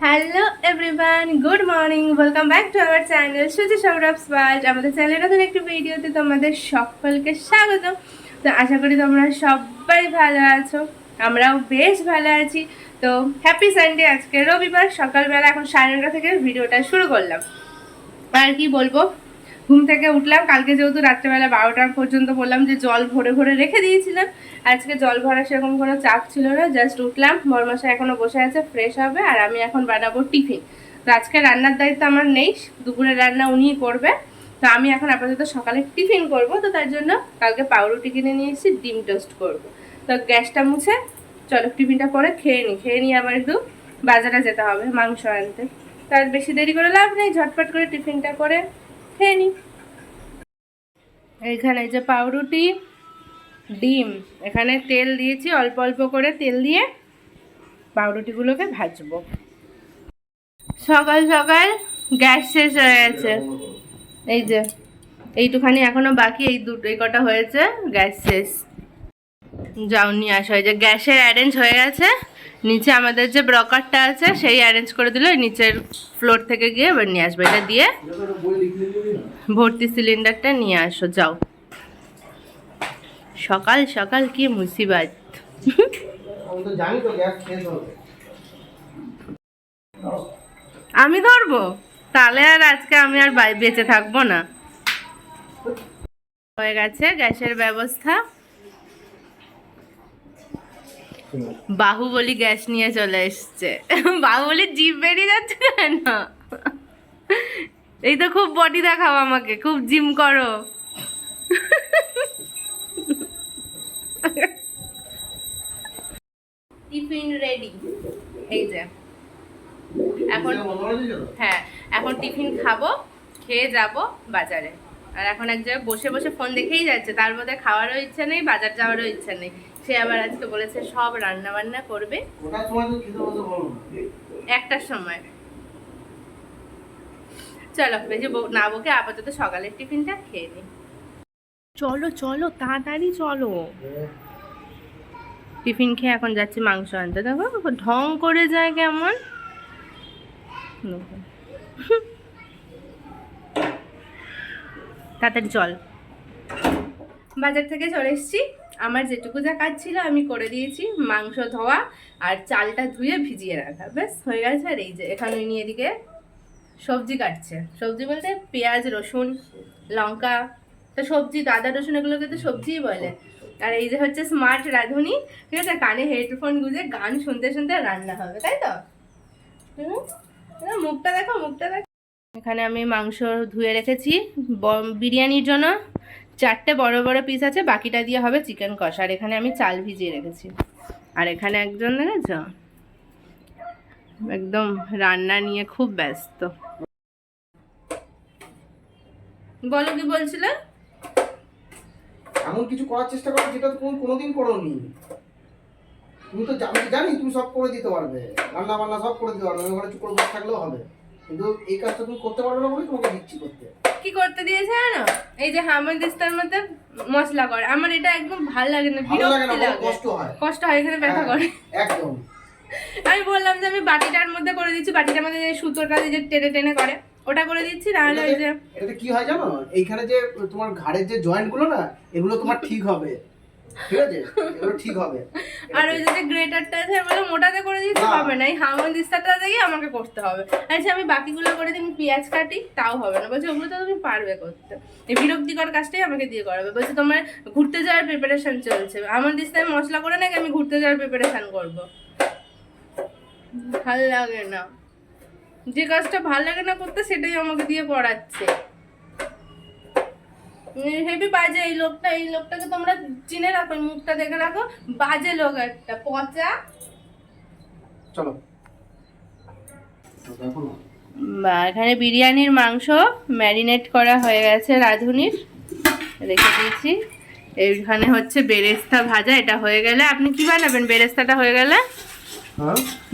Hello everyone, good morning, welcome back to our channel সুজি Sourav's world. আমাদের চ্যানেলের নতুন একটি ভিডিওতে তোমাদের সকলকে স্বাগত। তো আশা করি তোমরা সবাই ভালো আছো, আমরাও বেশ ভালো আছি। তো হ্যাপি সানডে। আজকে রবিবার সকালবেলা এখন 9:30 থেকে ভিডিওটা শুরু করলাম। আর কি বলবো, ঘুম থেকে উঠলাম। কালকে যেহেতু রাত্রেবেলা 12টা পর্যন্ত বললাম যে জল ভরে ভরে রেখে দিয়েছিলাম, আজকে জল ভরা সেরকম কোনো চাপ ছিল না। জাস্ট উঠলাম, বরমশাই এখনো বসে আছে, ফ্রেশ হবে, আর আমি এখন বানাবো টিফিন। তো আজকে রান্নার দায়িত্ব আমার নেই, দুপুরের রান্না উনিই করবে। তো আমি এখন আপাতত সকালে টিফিন করব। তো তার জন্য কালকে পাউরুটি কিনে নিয়ে এসেছি, ডিম টোস্ট করব। তো গ্যাসটা মুছে চলো টিফিনটা করে খেয়ে নিয়ে আবার একটু বাজারে যেতে হবে মাংস আনতে। তার বেশি দেরি করে লাভ নেই, ঝটপট করে টিফিনটা করে খেয়ে নিই। এইখানে যে পাউরুটি, ডিম, এখানে তেল দিয়েছি, অল্প অল্প করে তেল দিয়ে পাউরুটিগুলোকে ভাজবো। সকাল সকাল গ্যাস শেষ হয়ে গেছে, এই যে এইটুখানি এখনো বাকি, এই কটা হয়েছে, গ্যাস শেষ। যাও নিয়ে আসো। এই যে গ্যাসের অ্যারেঞ্জ হয়ে গেছে, নিচে আমাদের যে ব্রকারটা আছে সেই অ্যারেঞ্জ করে দিল, নিচের ফ্লোর থেকে গিয়ে এবার নিয়ে আসবে। এটা দিয়ে ভর্তি সিলিন্ডারটা নিয়ে আসো যাও। সকাল সকাল কি মুসিবত। আমি ধরবো তাহলে, আর আজকে আমি আর বেঁচে থাকবো না। হয়ে গেছে গ্যাসের ব্যবস্থা। বাহুবলী গ্যাস নিয়ে চলে এসছে। বাহুবলীর জিভ বেরিয়ে যাচ্ছে কেন? এই তো খুব বডি দেখাও আমাকে, খুব জিম করো। টিফিন রেডি, এই যে এখন, হ্যাঁ এখন টিফিন খাবো, খেয়ে যাব বাজারে। আর এখন এক জায়গায় বসে বসে ফোন দেখেই যাচ্ছে, তার মধ্যে খাওয়ারও ইচ্ছা নেই, বাজার যাওয়ারও ইচ্ছা নেই। সে আবার আজকে বলেছে সব রান্না বান্না করবে 1টার সময়। চলো বেশি না বকে আপাতত সকালের টিফিনটা খেয়ে নিই। চলো চলো তাড়াতাড়ি চলো। টিফিন খেয়ে এখন যাচ্ছি মাংস আনতে। দেখো ঢং করে যায় কেমন। তাড়াতাড়ি চল। বাজার থেকে চলে এসেছি, আমার যেটুকু যা কাজ ছিল আমি করে দিয়েছি। মাংস ধোয়া আর চালটা ধুয়ে ভিজিয়ে রাখা, ব্যাস হয়ে গেছে। আর এই যে এখানে নিয়ে এদিকে সবজি কাটছে। সবজি বলতে পেঁয়াজ, রসুন, লঙ্কা। তো সবজি তো আদা রসুন এগুলোকে তো সবজিই বলে। আর এই যে হচ্ছে স্মার্ট রাঁধুনি, ঠিক আছে, কানে হেডফোন গুঁজে গান শুনতে শুনতে রান্না হবে, তাই তো? মুখটা দেখো, মুখটা দেখো। এখানে আমি মাংস ধুয়ে রেখেছি বিরিয়ানির জন্য। 4টে বড় বড় পিস আছে, বাকিটা দিয়ে হবে চিকেন কষা। আর এখানে আমি চাল ভিজিয়ে রেখেছি। আর এখানে একজন দেখেছ একদম রান্না নিয়ে খুব ব্যস্ত। বলো কি বলছিলে? এমন কিছু করার চেষ্টা করো যেটা তুমি কোনোদিন করোনি। তুমি তো জানি তুমি সব করে দিতে পারবে, রান্না বান্না সব করে দিতে পারবে, ওখানে চুপ করে বসে থাকলেও হবে। কিন্তু এই কাজটা তুমি করতে পারবে না বলে তোমাকে দিচ্ছি করতে। কি করতে দিয়েছে জানো? এই যে হামানদিস্তার মধ্যে মশলা করে, আমার এটা একদম ভালো লাগে না, বিরক্তি লাগে, কষ্ট হয়, এখানে ব্যথা করে একদম। আমি বললাম যে আমি বাটিটার মধ্যে করে দিচ্ছি, বাটিটার মধ্যে যে সুতোর কাছে যে টেনে টেনে করে ওটা করে দিচ্ছি। তাহলে ওই যে এটা কি হয় জানো, এইখানে যে তোমার ঘাড়ের যে জয়েন্ট গুলো না, এগুলো তোমার ঠিক হবে, ঠিক আছে, এগুলো ঠিক হবে। আর ওই যে গ্রেটারটা আছে বলে মোটাতে করে দিতে হবে না, এই হামানদিস্তাটা দিয়ে আমাকে করতে হবে। আচ্ছা আমি বাকিগুলো করে দিই, পেঁয়াজ কাটি, তাও হবে না। বলছে ওগুলো তো তুমি পারবে করতে, এই বিরক্তিকর কাজটাই আমাকে দিয়ে করাবে। বলছে তোমার ঘুরতে যাওয়ার প্রিপারেশন চলছে, হামানদিস্তায় মশলা করে নাকি আমি ঘুরতে যাওয়ার প্রিপারেশন করবো। ভাল লাগে না, যে কাজটা ভাল লাগে না করতে সেটাই আমাকে দিয়ে করাচ্ছে। হেবি বাজে এই লোকটাকে তোমরা চিনে রাখো, মুখটা দেখে রাখো, বাজে লোক একটা, পচা। চলো এখানে বিরিয়ানির মাংস ম্যারিনেট করা হয়ে গেছে, রাঁধুনির রেখে দিয়েছি। এইখানে হচ্ছে বেরেস্তা ভাজা, এটা হয়ে গেলে আপনি কি বানাবেন? বেরেস্তাটা হয়ে গেলে,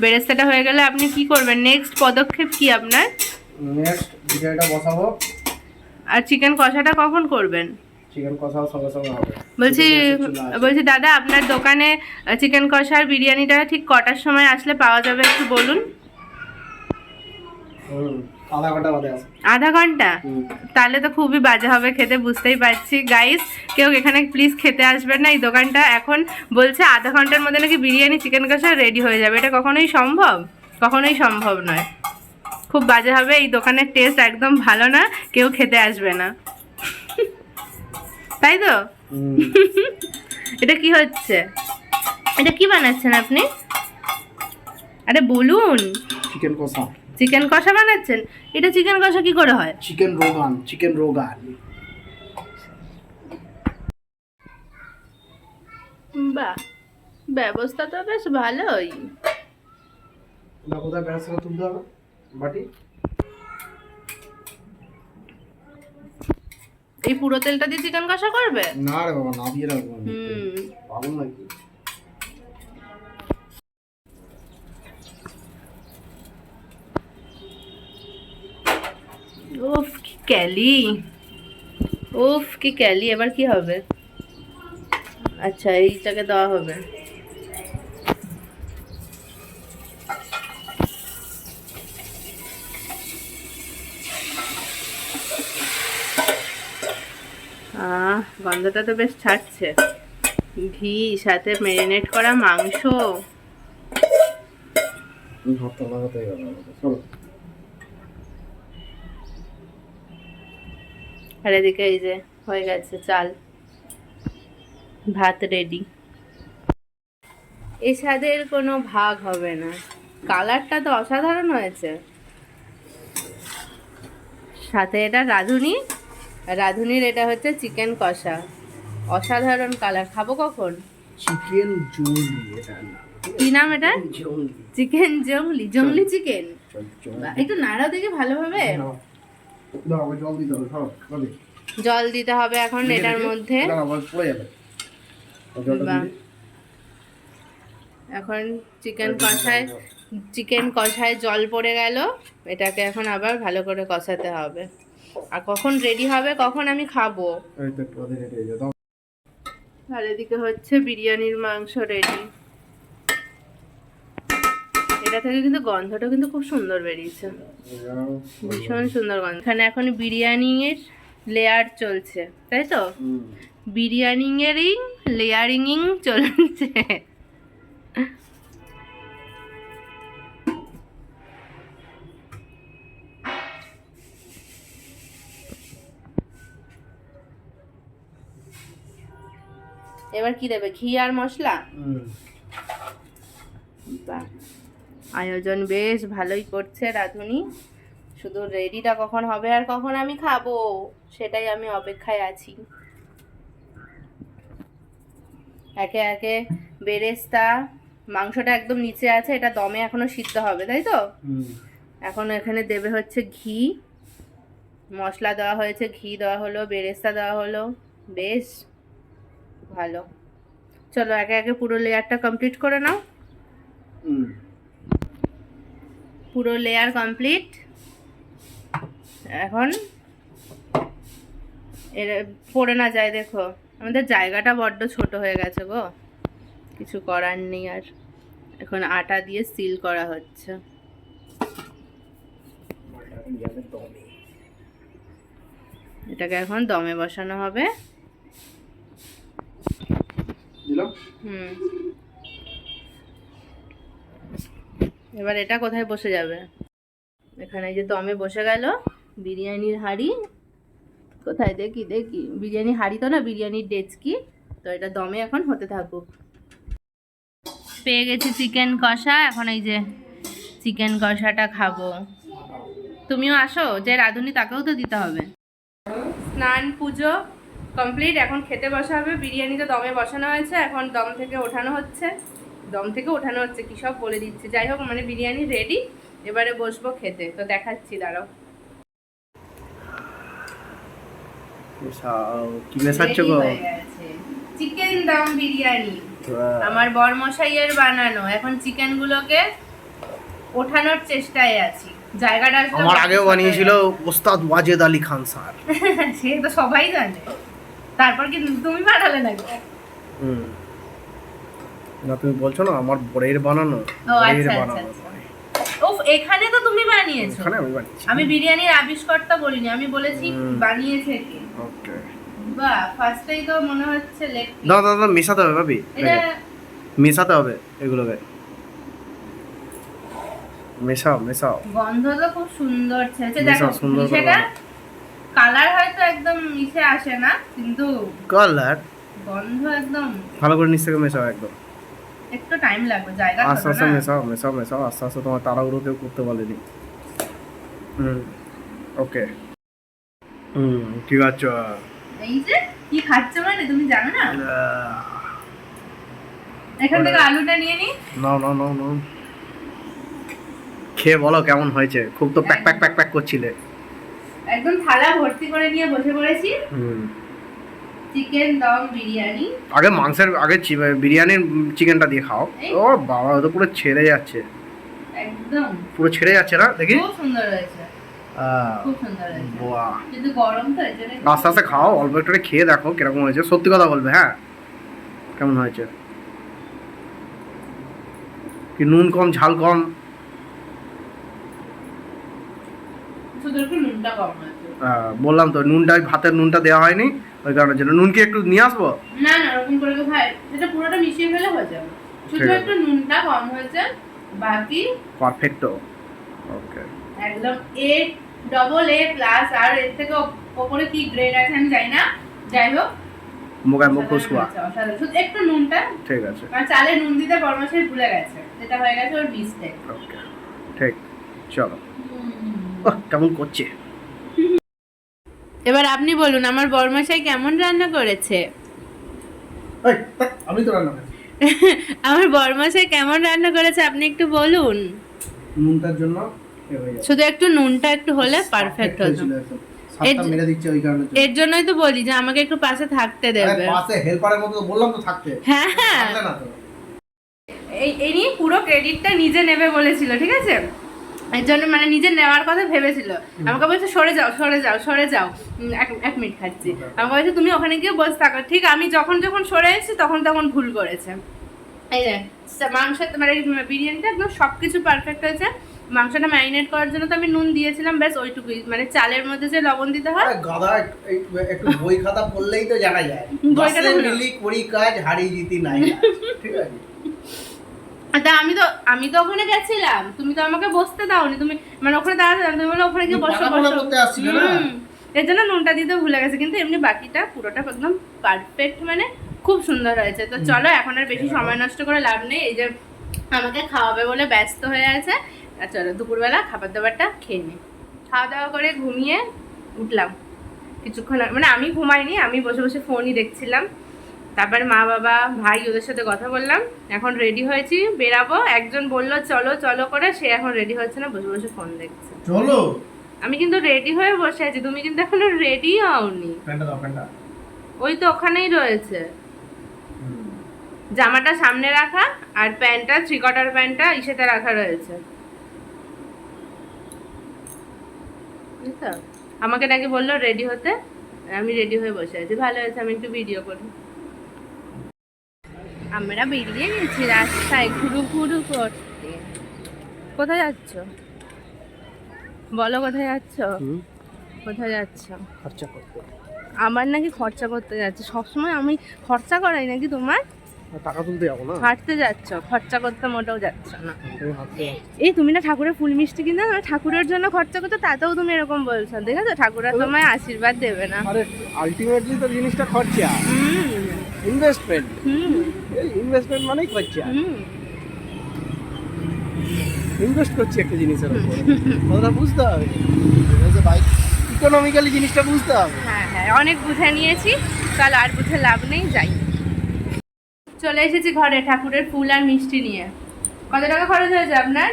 বেরেস্তাটা হয়ে গেলে আপনি কি করবেন? নেক্সট পদক্ষেপ কি আপনার? নেক্সট বিরিয়ানিটা বসাবো। আর চিকেন কষাটা কখন করবেন? চিকেন কষাও সঙ্গে সঙ্গে হবে। বলছি দাদা, আপনার দোকানে চিকেন কষা আর বিরিয়ানিটা ঠিক কটার সময় আসলে পাওয়া যাবে একটু বলুন। আধা ঘন্টা বাদে আসো। আধা ঘন্টা? তাহলে তো খুবই বাজে হবে খেতে, বুঝতেই পারছি। গাইস, কেউ এখানে প্লিজ খেতে আসবেন না। এই দোকানটা এখন বলছে আধা ঘন্টার মধ্যে নাকি বিরিয়ানি চিকেন কষা রেডি হয়ে যাবে। এটা কখনোই সম্ভব? কখনোই সম্ভব নয়। খুব বাজে হবে, এই দোকানের টেস্ট একদম ভালো না, কেউ খেতে আসবে না। তাই তো? এটা কি হচ্ছে? এটা কি বানাচ্ছেন আপনি? আরে বলুন। চিকেন কষা। চিকেন কষা বানাচ্ছেন? এটা চিকেন কষা কি করে হয়? Chicken rogan, chicken rogan. বাহ, ব্যবস্থা তো বেশ ভালোই। না কোথায় ব্যবস্থা তুলতে হবে? বাটি। এই পুরো তেলটা দিয়ে চিকেন কষা করবে? না রে বাবা, না দিয়ে রাখবো। হুম। পাগল নাকি? উফ কি ক্যালি, উফ কি ক্যালি। এবার কি হবে? আচ্ছা, এইটাকে দেওয়া হবে। গন্ধটা তো বেশ ছাড়ছে। ঘি সাথে ম্যারিনেট করা মাংস। ভাতটা লাগাতে গেল। চলো। আর এদিকে এই যে হয়ে গেছে চাল, ভাত রেডি। এ স্বাদের কোনো ভাগ হবে না। কালারটা তো অসাধারণ হয়েছে। সাথে এটা রাঁধুনি, রাঁধুনির এটা হচ্ছে চিকেন কষা। অসাধারণ কালার। খাবো কখন? চিকেন জংলি এটা। কি নাম এটা? জংলি। চিকেন জংলি, জংলি চিকেন। একটু নাড়াও দেখি ভালোভাবে। দাও, আবার জল দিতে হবে। সব হবে। জল দিতে হবে এখন এটার মধ্যে। দাও, আবার পড়ে যাবে। জলটা বাহ। দিলে এখন চিকেন কষায় জল পড়ে গেল। এটাকে এখন আবার ভালো করে কষাতে হবে। আর কখন রেডি হবে, কখন আমি খাবো? এই তো একটু রেডি হয়ে যাও। আর এদিকে হচ্ছে বিরিয়ানির মাংস রেডি। এটা থেকে কিন্তু গন্ধটা কিন্তু খুব সুন্দর বেরিয়েছে, ভীষণ সুন্দর গন্ধ। এখানে এখন বিরিয়ানির লেয়ার চলছে, তাই তো? বিরিয়ানিংয়েরই লেয়ারিং চলছে। এবার কি দেবে? ঘি আর মশলা। বাহ, আয়োজন বেশ ভালোই করছে রাঁধুনি। শুধু রেডিটা কখন হবে আর কখন আমি খাবো, সেটাই আমি অপেক্ষায় আছি। একে একে বেরেস্তা, মাংসটা একদম নিচে আছে, এটা দমে এখনো সিদ্ধ হবে, তাই তো? এখন এখানে দেবে হচ্ছে ঘি, মশলা দেওয়া হয়েছে, ঘি দেওয়া হলো, বেরেস্তা দেওয়া হলো। বেশ ভালো। চলো একে একে পুরো লেয়ারটা কমপ্লিট করে নাও। পুরো লেয়ার কমপ্লিট। এখন এর পড়ে না যায়, দেখো আমাদের জায়গাটা বড্ড ছোট হয়ে গেছে গো, কিছু করার নেই। আর এখন আটা দিয়ে সিল করা হচ্ছে। এটাকে এখন দমে বসানো হবে। এবার এটা কোথায় বসে যাবে? এখানে এই যে দমে বসে গেল বিরিয়ানির হাঁড়ি। কোথায় দেখি দেখি, বিরিয়ানি হাঁড়ি তো না, বিরিয়ানির ডেচকি। তো এটা দমে এখন হতে থাকুক। পেয়ে গেছি চিকেন কষা। এখন এই যে চিকেন কষাটা খাবো। তুমিও আসো, যে রাঁধুনি তাকেও তো দিতে হবে। স্নান পুজো কমপ্লিট, এখন খেতে বসা হবে। বিরিয়ানি তো দমে বসানো হয়েছে, এখন দম থেকে ওঠানো হচ্ছে। কি সব বলে দিচ্ছি। যাই হোক, মানে বিরিয়ানি রেডি। এবারে বসবো খেতে, তো দেখাচ্ছি, দাঁড়াও। কি মেশাচ্ছ গো? চিকেন দম বিরিয়ানি আমার বরমশাইয়ের বানানো। এখন চিকেন গুলোকে ওঠানোর চেষ্টায় আছি। জায়গাটা আমার আগেও বানিয়েছিল ওস্তাদ ওয়াজেদ আলী খান স্যার। সে তো সবাই জানে। তারপর কি তুমি বানালে নাকি? না, তুমি বলছো না আমার বরের বানানো। ও আচ্ছা আচ্ছা। ও এখানে তো তুমি বানিয়েছো। এখানে আমি বানিয়েছি। আমি বিরিয়ানির আবিষ্কর্তা বলিনি, আমি বলেছি বানিয়েছে কে। ওকে, বাহ, ফার্স্টেই তো মনে হচ্ছে লেগ পিস। দাও দাও দাও, মেশাতে হবে ভাবি, এটা মেশাতে হবে এগুলোকে, মেশাও মেশাও। গন্ধ তো খুব সুন্দর ছেড়েছে। দেখো মেশাও, সুন্দর করে সেটা বানাও। কালার হয়তো একদম মিশে আসে না, কিন্তু কালার গন্ধ একদম। ভালো করে নিচ থেকে মেশাও একদম, একটু টাইম লাগবে, জায়গা আস্তে ছোট আস্তে না। মেশাও মেশাও মেশাও, আস্তে আস্তে, তোমার তাড়াহুড়ো কেউ করতে বলেনি। ওকে, ঠিক আছে। এই যে কি খাচ্ছো মানে তুমি জানো না? এখান থেকে আলুটা নিয়ে নি। নাও নাও নাও নাও, খেয়ে বলো কেমন হয়েছে। খুব তো প্যাক প্যাক প্যাক প্যাক করছিলে। একদম থালা ভর্তি করে নিয়ে বসে পড়েছি। চিকেন দম বিরিয়ানি। আগে মাংসের আগে বিরিয়ানির চিকেনটা দিয়ে খাও। ও বাবা, ও তো পুরো ছেড়ে যাচ্ছে, একদম পুরো ছেড়ে যাচ্ছে না, দেখি। খুব সুন্দর হয়েছে, খুব সুন্দর হয়েছে। বাহ, কিন্তু গরম তো, এজন্য আস্তে আস্তে খাও, অল্প একটু করে খেয়ে দেখো কিরকম হয়েছে। সত্যি কথা বলবে, হ্যাঁ, কেমন হয়েছে। কি নুন কম, ঝাল কম? শুধু একটু নুনটা কম হয়েছে। বললাম তো, নুনটা, ভাতের নুনটা দেওয়া হয়নি, ওই কারণের জন্য। নুন কি একটু নিয়ে আসবো? না না, ওরকম করে তো খাই, সেটা পুরোটা মিশিয়ে ফেলে হয়ে যাবে। শুধু ঠিক আছে। একটু নুনটা কম হয়েছে, বাকি পারফেক্টো। ওকে, একদম এ ডবল এ প্লাস। আর এর থেকে ওপরে কি গ্রেড আছে আমি জানি না, যাই হোক মোগায় মুখ খুশকুয়া। অসাধারণ। শুধু একটু নুনটা, ঠিক আছে, আর চালে নুন দিতে বরমাসের ভুলে গেছে, যেটা হয়ে গেছে ওর মিস্টেক। ওকে, ঠিক, চলো। কেমন করছে? এবার আপনি বলুন আমার বরমাশাই কেমন রান্না করেছে। আমি তো রান্না করি। আমার বরমাশাই কেমন রান্না করেছে আপনি একটু বলুন। নুনটার জন্য শুধু একটু নুনটা একটু হলে পারফেক্ট হতো। সাতটা মেরে দিচ্ছে ওই কারণে। এর জন্যই তো বলি যে আমাকে একটু পাশে থাকতে দেবে। পাশে হেল্পারের মতো বললাম তো থাকতে। হ্যাঁ হ্যাঁ, থাকলে না তো। এই নিয়ে পুরো ক্রেডিটটা নিজে নেবে বলেছিল, ঠিক আছে? এর জন্য মানে নিজে নেওয়ার কথা ভেবেছিল। আমাকে বলছে সরে যাও সরে যাও সরে যাও। এক মিনিট খাচ্ছি। আমাকে বলছে তুমি ওখানে গিয়ে বসে থাকো। ঠিক আমি যখন যখন সরে এসেছি তখন তখন ভুল করেছে। এই যে মাংস মানে বিরিয়ানিটা একদম সব কিছু পারফেক্ট হয়েছে। মাংসটা ম্যারিনেট করার জন্য তো আমি নুন দিয়েছিলাম, ব্যাস ওইটুকুই। মানে চালের মধ্যে যে লবণ দিতে হয়, গাধা, একটু বই খাতা পড়লেই তো জানা যায়। বই খাতা বাসে মিলি করি কাজ, হাড়ি জিতি নাই। ঠিক আছে। তা আমি তো ওখানে গেছিলাম, তুমি তো আমাকে বসতে দাওনি। তুমি মানে ওখানে দাঁড়াতে দাও, তুমি বলে ওখানে গিয়ে বসো বসো। এর জন্য নুনটা দিতে ভুলে গেছে, কিন্তু এমনি বাকিটা পুরোটা একদম পারফেক্ট, মানে খুব সুন্দর হয়েছে। তো চলো, এখন আর বেশি সময় নষ্ট করে লাভ নেই। এই যে আমাকে খাওয়াবে বলে ব্যস্ত হয়ে আছে, আর চলো দুপুরবেলা খাবার দাবারটা খেয়ে নিই। খাওয়া দাওয়া করে ঘুমিয়ে উঠলাম কিছুক্ষণ মানে আমি ঘুমাইনি, আমি বসে বসে ফোনই দেখছিলাম। তারপরে মা বাবা ভাই ওদের সাথে কথা বললাম। এখন রেডি হয়েছি, বেরাবো। একজন বলল চলো চলো করে, সে এখন রেডি হচ্ছে না, বসে বসে ফোন দেখছে। চলো, আমি কিন্তু রেডি হয়ে বসে আছি, তুমি কিন্তু এখনো রেডি হওনি। প্যান্টটা দাও, প্যান্টটা। ওই তো ওখানেই রয়েছে, জামাটা সামনে রাখা আর প্যান্টটা, 3/4 প্যান্টটা ইসেতে রাখা রয়েছে। বুঝছো? আমাকে নাকি বললো রেডি হতে, আমি রেডি হয়ে বসে আছি। ভালো হয়েছে, আমি একটু ভিডিও করি। আমরা বেরিয়ে গেছি রাস্তায় ঘুরু ঘুরু করতে। কোথায় যাচ্ছ বলো, কোথায় যাচ্ছ? কোথায় যাচ্ছ? খরচা করতে। আমার নাকি খরচা করতে যাচ্ছে সবসময়? আমি খরচা করাই নাকি তোমার? টাকা তুলতে যাবো না, হাঁটতে যাচ্ছ, খরচা করতে মোটেও যাচ্ছ না। এই তুমি না ঠাকুরের ফুল মিষ্টি কিনে না ঠাকুরের জন্য খরচা করতে, তাতেও তুমি এরকম বলছো। দেখেছো, ঠাকুরের তোমায় আশীর্বাদ দেবে না। আরে আলটিমেটলি তো জিনিসটা খরচা, ইনভেস্টমেন্ট। এই ইনভেস্টমেন্ট মানেই খরচা। ইনভেস্ট করছি একটা জিনিসের উপর, ওটা বুঝতে হবে। বাইক ইকোনমিক্যালি জিনিসটা বুঝতে হবে। হ্যাঁ হ্যাঁ, অনেক বুঝে নিয়েছি, কাল আর বুঝে লাভ নেই, যাই। চলে এসেছি ঘরে ঠাকুরের ফুল আর মিষ্টি নিয়ে। কত টাকা খরচ হয়েছে আপনার?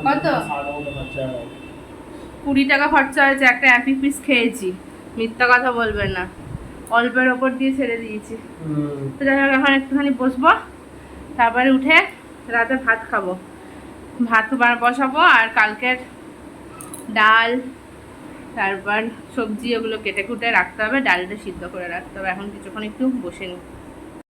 কত? 20 টাকা খরচা হয়েছে। একটা অ্যাপি পিস খেয়েছি, মিথ্যা কথা বলবেন না, অল্পের ওপর দিয়ে ছেড়ে দিয়েছি। তো যাই হোক, এখন একটুখানি বসবো, তারপরে উঠে রাতে ভাত খাবো। ভাত বসাবো, আর কালকের ডাল, তারপর সবজি, ওগুলো কেটে কুটে রাখতে হবে। ডালটা সিদ্ধ করে রাখতে হবে। এখন কিছুক্ষণ একটু বসে নিই।